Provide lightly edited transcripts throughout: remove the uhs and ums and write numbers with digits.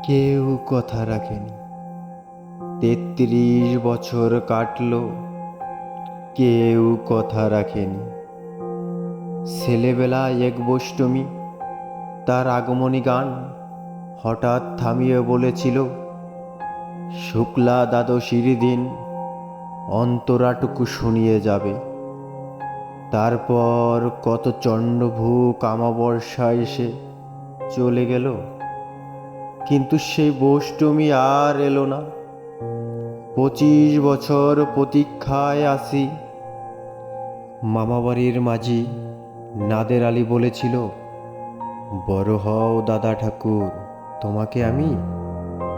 কেউ কথা রাখেনি। 33 বছর কাটলো, কেউ কথা রাখেনি। ছেলেবেলায় এক বৈষ্টমী তার আগমনী গান হঠাৎ থামিয়ে বলেছিল, শুক্লা দ্বাদশীর দিন অন্তরাটুকু শুনিয়ে যাবে। তারপর কত চণ্ডভূক আমাবর্ষা এসে চলে গেল, কিন্তু সেই বৈষ্টমী আর এলো না। 25 বছর প্রতীক্ষায় আছি। মামাবাড়ির মাঝি নাদের আলী বলেছিল, বড় হও দাদা ঠাকুর, তোমাকে আমি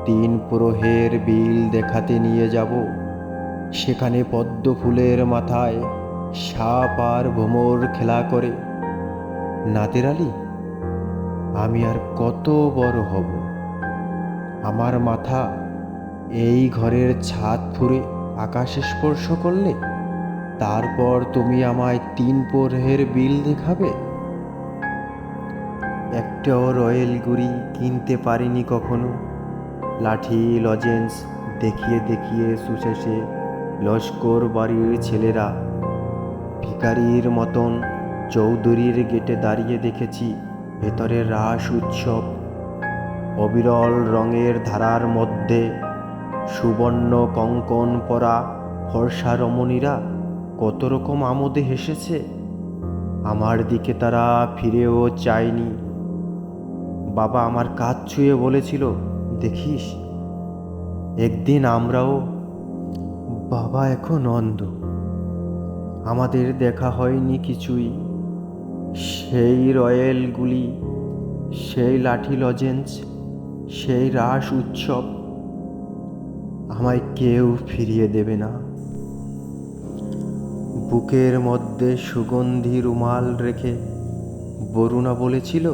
3 প্রহের বিল দেখাতে নিয়ে যাব। সেখানে পদ্ম ফুলের মাথায় সাপ আর ভ্রমর খেলা করে। নাদের আলী, আমি আর কত বড় হব? আমার মাথা এই ঘরের ছাদ ফুঁড়ে আকাশে স্পর্শ করলে তারপর তুমি আমায় 3 প্রহের বিল দেখাবে? একটাও রয়েল গুড়ি কিনতে পারিনি কখনো। লাঠি লজেন্স দেখিয়ে দেখিয়ে সুশেষে লস্কর বাড়ির ছেলেরা ভিখারির মতন চৌধুরীর গেটে দাঁড়িয়ে দেখেছি ভেতরের রাস উৎসব। অবিরল রঙের ধারার মধ্যে সুবর্ণ কঙ্কন পরা ফর্সা রমণীরা কত রকম আমোদে হেসেছে। আমার দিকে তারা ফিরেও চায়নি। বাবা আমার কাঁধ ছুঁয়ে বলেছিল, দেখিস একদিন আমরাও। বাবা এখন অন্ধ, আমাদের দেখা হয়নি কিছুই। সেই রয়েলগুলি, সেই লাঠি লজেন্স, সেই রাস উৎসব আমায় কেউ ফিরিয়ে দেবে না। বুকের মধ্যে সুগন্ধি রুমাল রেখে বরুণা বলেছিল,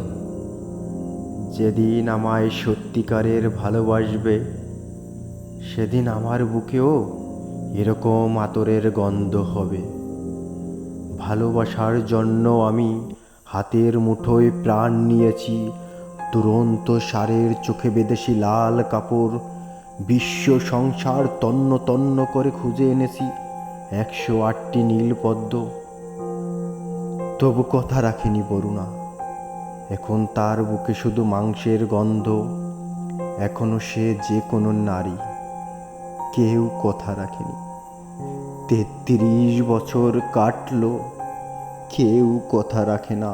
যেদিন আমায় সত্যিকারের ভালোবাসবে সেদিন আমার বুকেও এরকম আতরের গন্ধ হবে। ভালোবাসার জন্য আমি হাতের মুঠোয় প্রাণ নিয়েছি। দুরন্ত সারের চোখে বেদেশি লাল কাপড়, বিশ্ব সংসার তন্ন তন্ন করে খুঁজে এনেছি 108টি নীল পদ্ম। তবু কথা রাখেনি বরুণা। এখন তার বুকে শুধু মাংসের গন্ধ। এখনো সে যে কোনো নারী। কেউ কথা রাখেনি। 33 বছর কাটলো, কেউ কথা রাখে না।